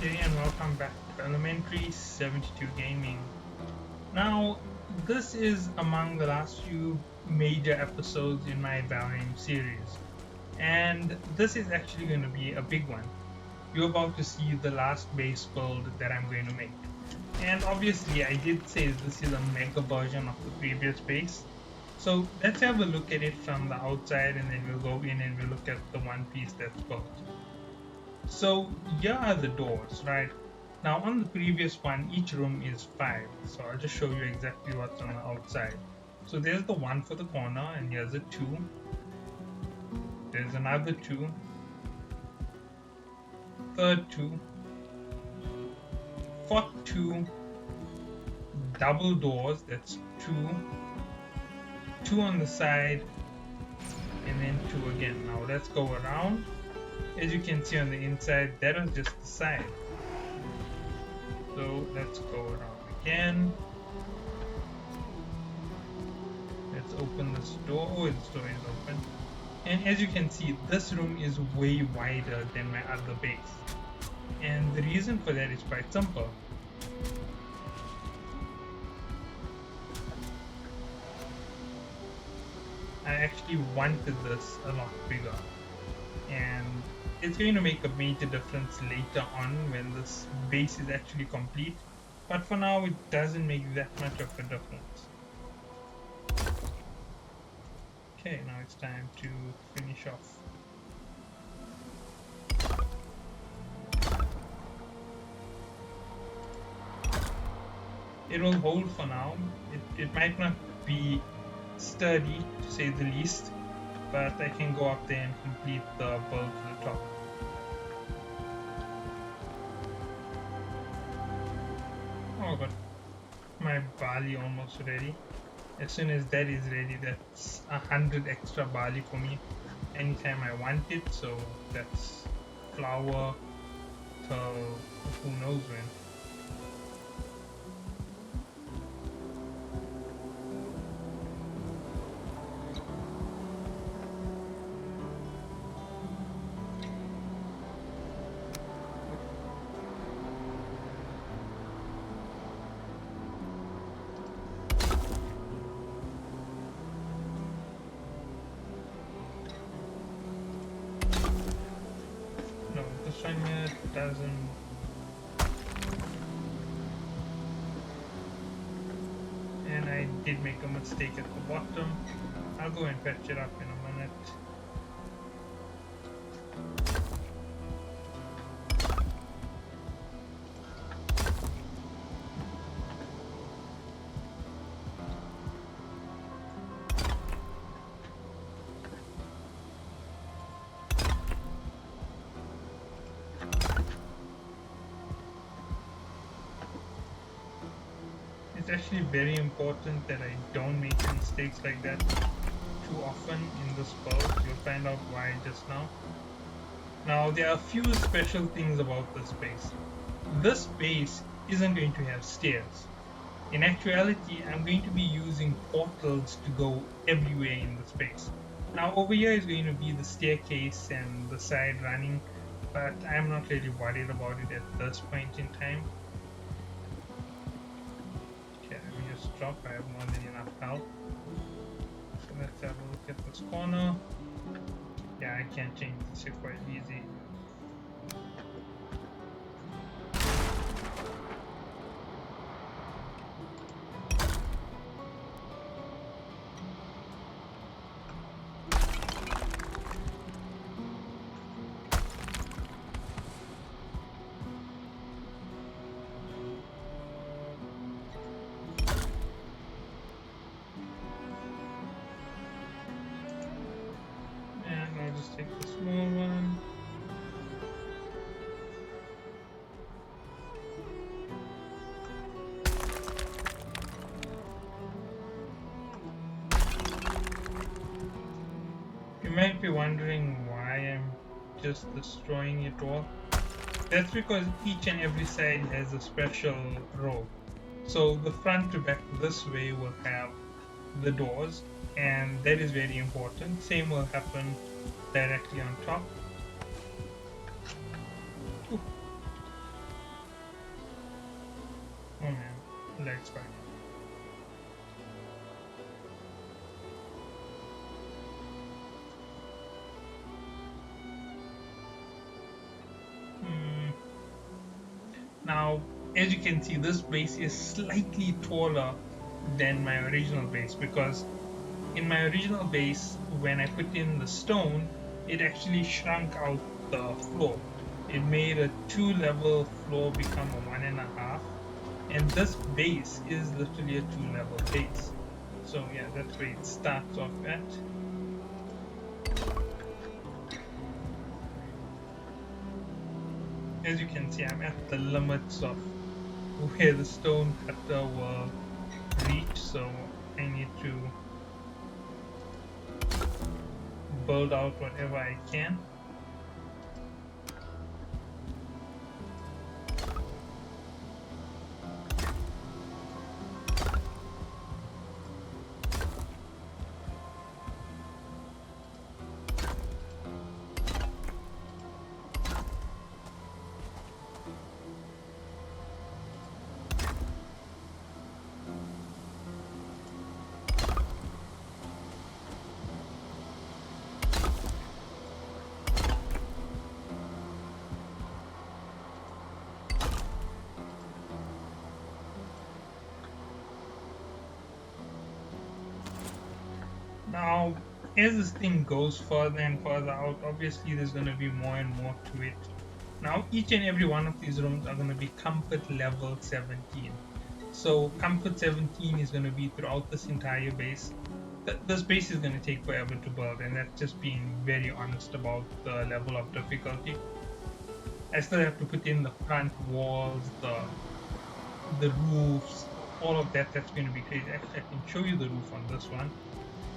Hey and welcome back to Elementary 72 Gaming. Now, this is among the last few major episodes in my Valheim series, and this is actually going to be a big one. You're about to see the last base build that I'm going to make. And obviously, I did say this is a mega version of the previous base. So let's have a look at it from the outside and then we'll go in and we'll look at the one piece that's built. So here are the doors, right? Now on the previous one, each room is 5. So I'll just show you exactly what's on the outside. So there's the one for the corner, and here's a 2. There's another 2. Third 2. Fourth 2. Double doors, that's 2. 2 on the side, and then 2 again. Now let's go around. As you can see on the inside, that is just the side. So let's go around again. Let's open this door. Oh, this door is open. And as you can see, this room is way wider than my other base. And the reason for that is quite simple. I actually wanted this a lot bigger. And it's going to make a major difference later on when this base is actually complete, but for now it doesn't make that much of a difference. Okay, now it's time to finish off. It will hold for now. It might not be sturdy to say the least, but I can go up there and complete the build to the top. Oh god, my barley almost ready. As soon as that is ready, that's 100 extra barley for me anytime I want it. So that's flour till who knows when. Doesn't. And I did make a mistake at the bottom. I'll go and patch it up in a minute. It's actually very important that I don't make mistakes like that too often in this build. You'll find out why just now. Now there are a few special things about this base. This base isn't going to have stairs. In actuality, I'm going to be using portals to go everywhere in this base. Now over here is going to be the staircase and the side running, but I'm not really worried about it at this point in time. Drop. I have more than enough health. So let's have a look at this corner. Yeah, I can change this here quite easy. Take the small one. You might be wondering why I'm just destroying it all. That's because each and every side has a special row. So the front to back this way will have the doors, and that is very important. Same will happen directly on top. Ooh. Let's find. Now, as you can see, this base is slightly taller than my original base, because in my original base, when I put in the stone, it actually shrunk out the floor. It made a 2-level floor become a 1.5, and this base is literally a 2-level base. So yeah, that's where it starts off at. As you can see, I'm at the limits of where the stone cutter will reach, so I need to build out whatever I can. Now, as this thing goes further and further out, obviously there's going to be more and more to it. Now, each and every one of these rooms are going to be comfort level 17. So, comfort 17 is going to be throughout this entire base. This base is going to take forever to build, and that's just being very honest about the level of difficulty. I still have to put in the front walls, the roofs, all of that. That's going to be crazy. Actually, I can show you the roof on this one.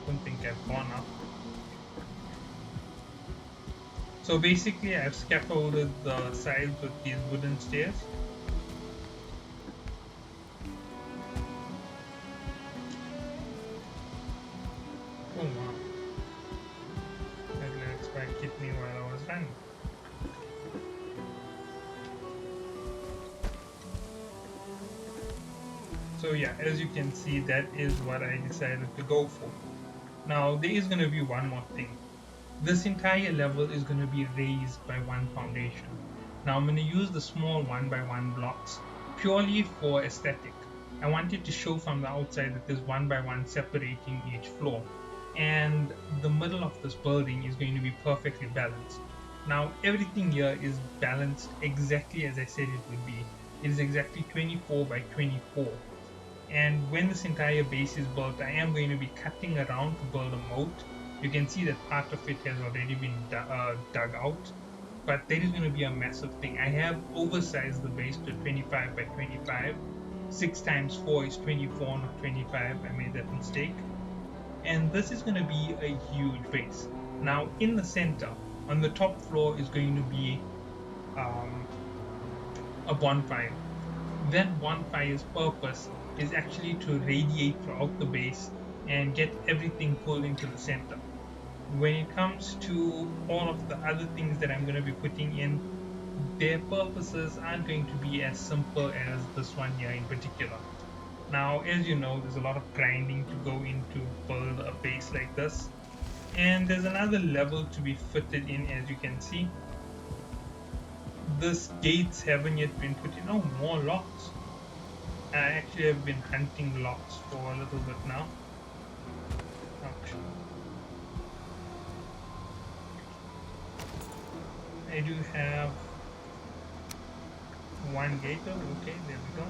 Don't think I've gone up. So basically, I've scaffolded the sides with these wooden stairs. Oh wow, that little spike hit me while I was running. So yeah, as you can see, that is what I decided to go for. Now, there is going to be one more thing. This entire level is going to be raised by one foundation. Now, I'm going to use the small 1x1 blocks purely for aesthetic. I wanted to show from the outside that there's 1x1 separating each floor, and the middle of this building is going to be perfectly balanced. Now, everything here is balanced exactly as I said it would be. It is exactly 24 by 24. And when this entire base is built, I am going to be cutting around to build a moat. You can see that part of it has already been dug out, but there is going to be a massive thing. I have oversized the base to 25 by 25. 6 times 4 is 24, not 25. I made that mistake. And this is going to be a huge base. Now, in the center, on the top floor, is going to be a bonfire. That bonfire's purpose is actually to radiate throughout the base and get everything pulled into the center. When it comes to all of the other things that I'm going to be putting in, their purposes aren't going to be as simple as this one here in particular. Now, as you know, there's a lot of grinding to go into build a base like this, and there's another level to be fitted in, as you can see. This gates haven't yet been put in. Oh, more locks. I actually have been hunting locks for a little bit now. Ouch. I do have one gate though. Okay, there we go.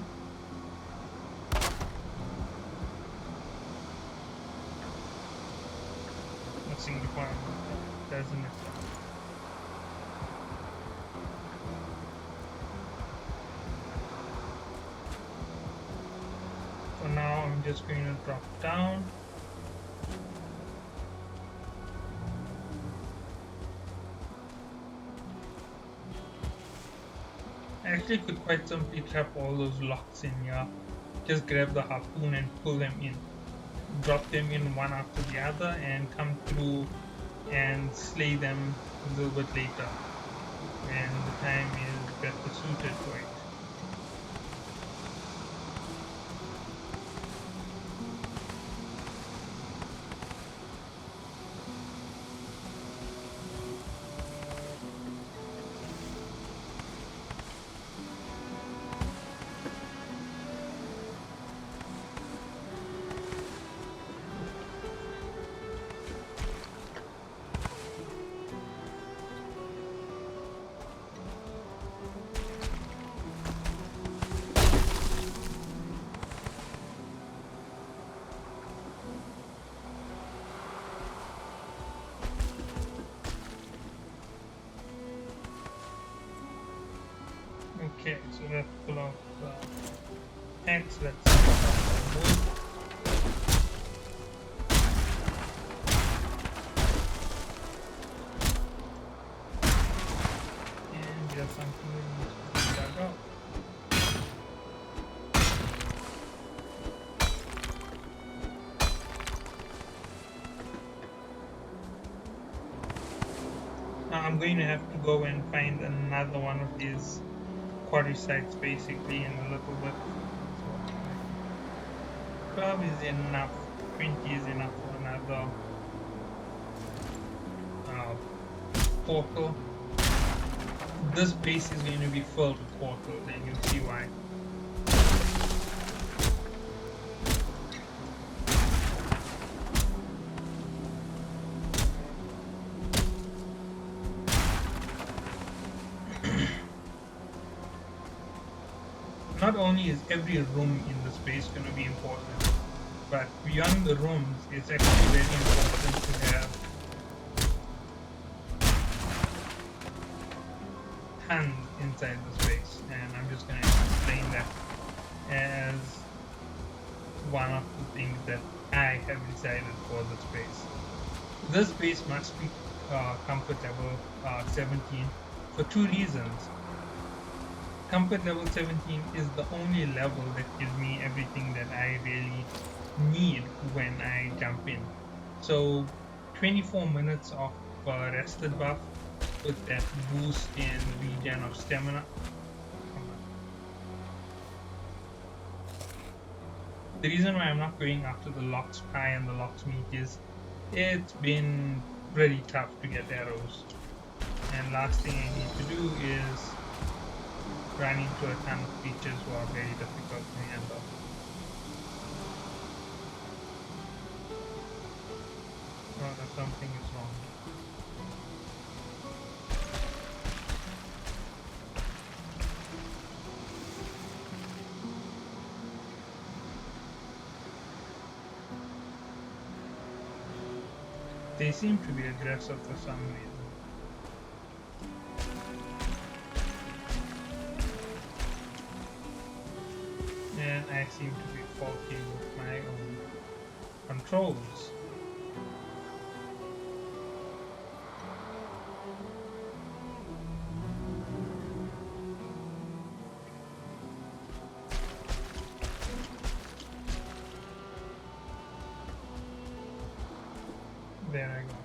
Nothing required. Doesn't matter. For now, I'm just going to drop down. I actually could quite simply trap all those locks in here. Just grab the harpoon and pull them in. Drop them in one after the other and come through and slay them a little bit later when the time is better suited for it. Okay, so let's pull out the axe. Let's pull out the wood. And we have something we need to dug out. Now I'm going to have to go and find another one of these quarry sites basically in a little bit. So 12 is enough, 20 is enough for another portal. This base is going to be filled with portals and you'll see why. Not only is every room in the space going to be important, but beyond the rooms, it's actually very important to have tons inside the space, and I'm just going to explain that as one of the things that I have decided for the space. This space must be comfort level 17 for two reasons. Comfort level 17 is the only level that gives me everything that I really need when I jump in. So 24 minutes of rested buff with that boost in regen of stamina. The reason why I'm not going after the Lock's Pie and the Lock's Meat is it's been pretty tough to get arrows. And last thing I need to do is run into a ton of creatures who are very difficult to handle. Oh, something is wrong. They seem to be aggressive for some reason. And I seem to be faulty with my own controls. There I go.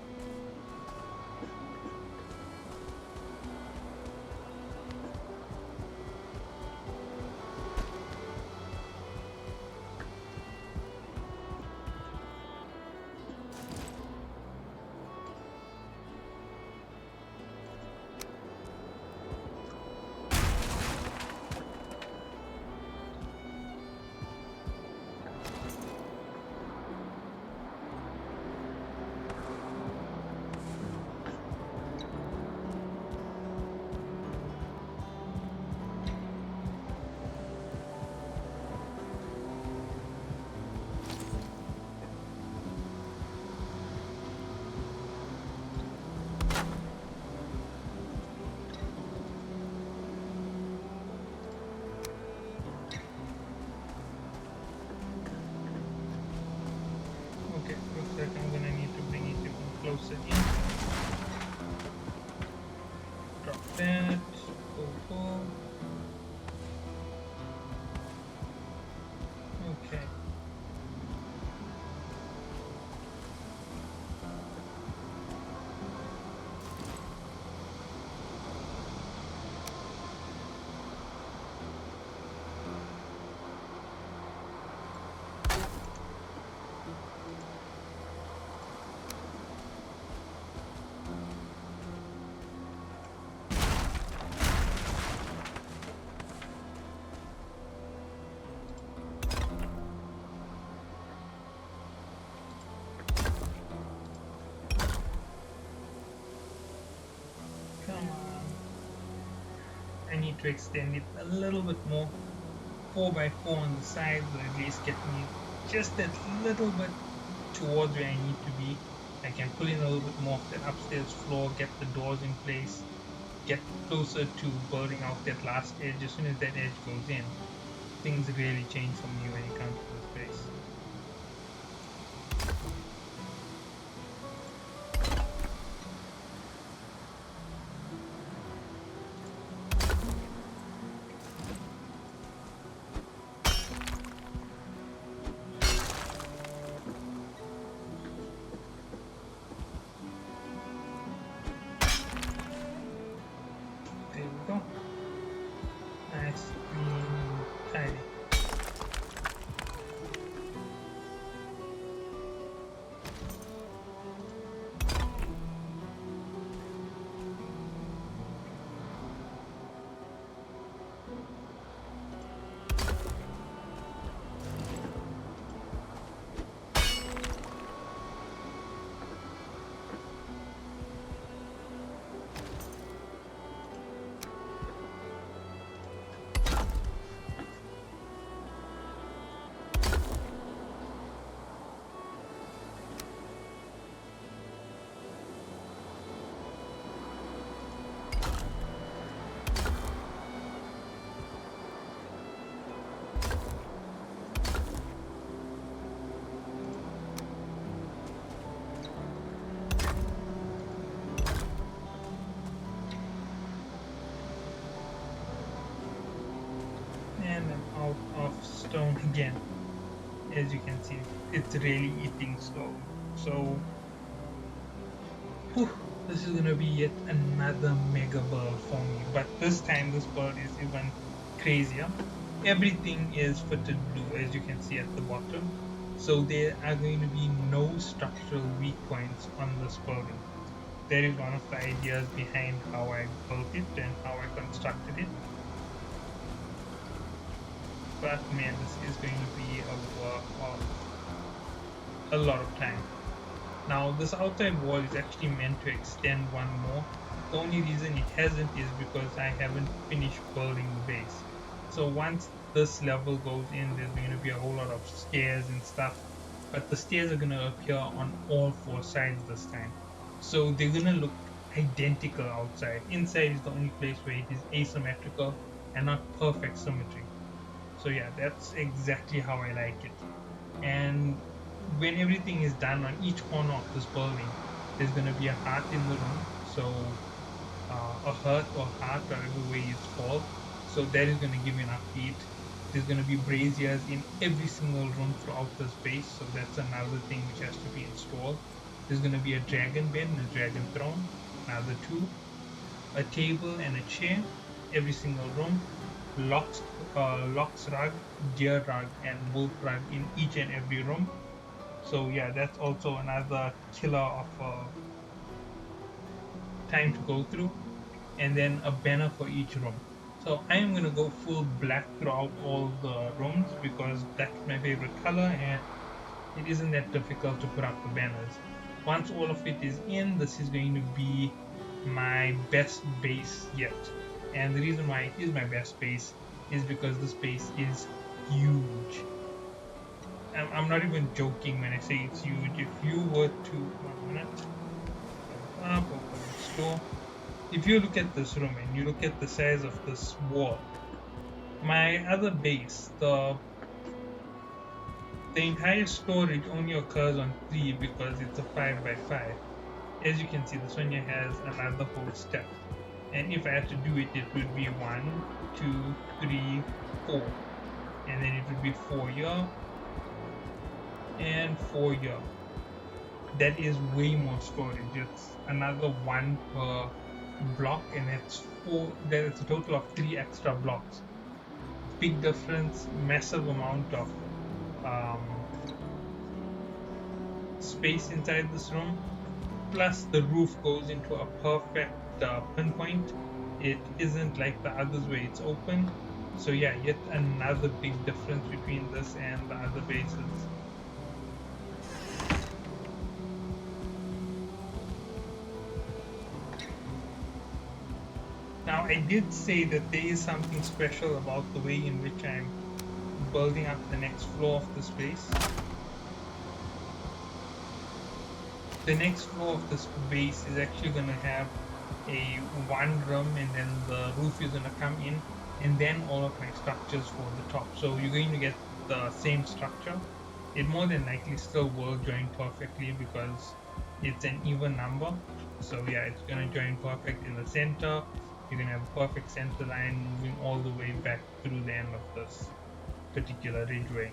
I'm gonna need to bring it even closer in. Drop that. Pull. Okay. I need to extend it a little bit more. 4x4 on the sides will at least get me just a little bit towards where I need to be. I can pull in a little bit more of that upstairs floor, get the doors in place, get closer to building out that last edge, as soon as that edge goes in, things really change for me when it comes to this base. There we go. Nice, clean, tidy. And I'm out of stone again. As you can see, it's really eating stone. So, whew, this is gonna be yet another mega build for me. But this time, this build is even crazier. Everything is fitted blue, as you can see at the bottom. So there are going to be no structural weak points on this building. That is one of the ideas behind how I built it and how I constructed it. But man, this is going to be a work of a lot of time. Now, this outside wall is actually meant to extend one more. The only reason it hasn't is because I haven't finished building the base. So once this level goes in, there's going to be a whole lot of stairs and stuff. But the stairs are going to appear on all four sides this time. So they're going to look identical outside. Inside is the only place where it is asymmetrical and not perfect symmetry. So yeah, that's exactly how I like it. And when everything is done on each corner of this building, there's going to be a heart in the room. So a hearth or heart, whatever way it's called. So that is going to give you enough heat. There's going to be braziers in every single room throughout this base. So that's another thing which has to be installed. There's going to be a dragon bed and a dragon throne, another two, a table and a chair, every single room. Lock's rug, deer rug, and wolf rug in each and every room. So yeah, that's also another killer of time to go through. And then a banner for each room. So I am going to go full black throughout all the rooms because that's my favorite color and it isn't that difficult to put up the banners. Once all of it is in, this is going to be my best base yet. And the reason why it is my best base is because this base is huge. I'm not even joking when I say it's huge. If you were to, 1 minute, up, open the store. If you look at this room and you look at the size of this wall, my other base, the entire storage only occurs on 3 because it's a 5x5. As you can see, this one here has another whole step. And if I had to do it, it would be 1, 2, 3, 4. And then it would be 4 here and 4 here. That is way more storage. It's another 1 per block, and that's 4. That's a total of 3 extra blocks. Big difference, massive amount of space inside this room. Plus, the roof goes into a perfect pinpoint. It isn't like the others where it's open. So yeah, yet another big difference between this and the other bases. Now, I did say that there is something special about the way in which I'm building up the next floor of this base. The next floor of this base is actually going to have a one room, and then the roof is gonna come in, and then all of my structures for the top. So you're going to get the same structure. It more than likely still will join perfectly because it's an even number. So yeah, it's gonna join perfect in the center. You're gonna have a perfect center line moving all the way back through the end of this particular ridgeway.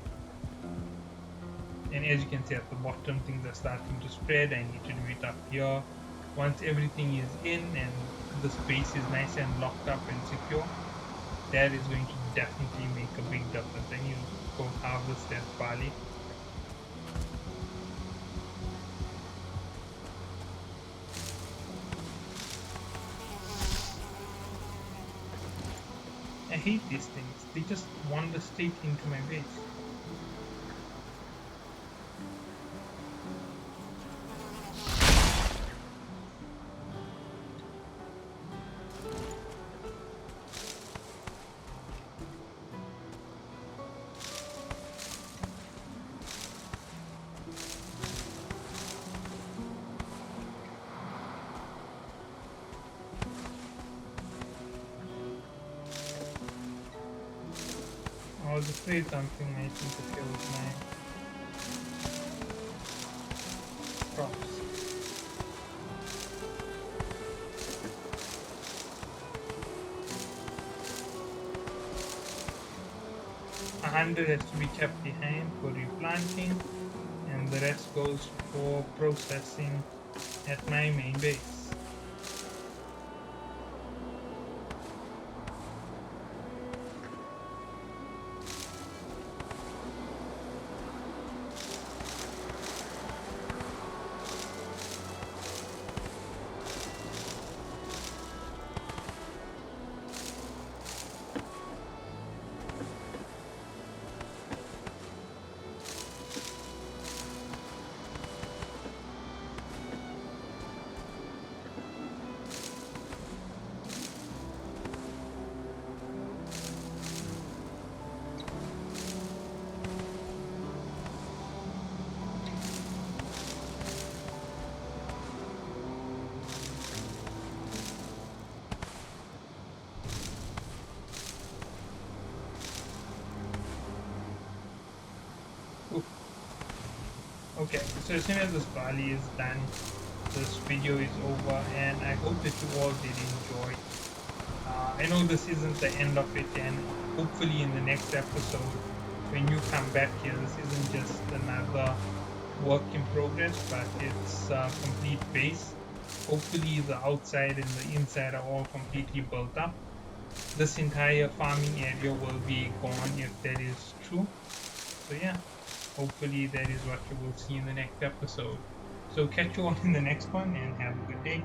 And as you can see at the bottom, things are starting to spread. I need to do it up here. Once everything is in and the space is nice and locked up and secure, that is going to definitely make a big difference. I need to go harvest that barley. I hate these things. They just wander straight into my base. I was afraid something might interfere with my crops. 100 has to be kept behind for replanting, and the rest goes for processing at my main base. Oof. Okay, so as soon as this barley is done, this video is over, and I hope that you all did enjoy. I know this isn't the end of it, and hopefully in the next episode, when you come back here, this isn't just another work in progress, but it's a complete base. Hopefully the outside and the inside are all completely built up. This entire farming area will be gone if that is true. So yeah, hopefully that is what you will see in the next episode. So catch you all in the next one, and have a good day.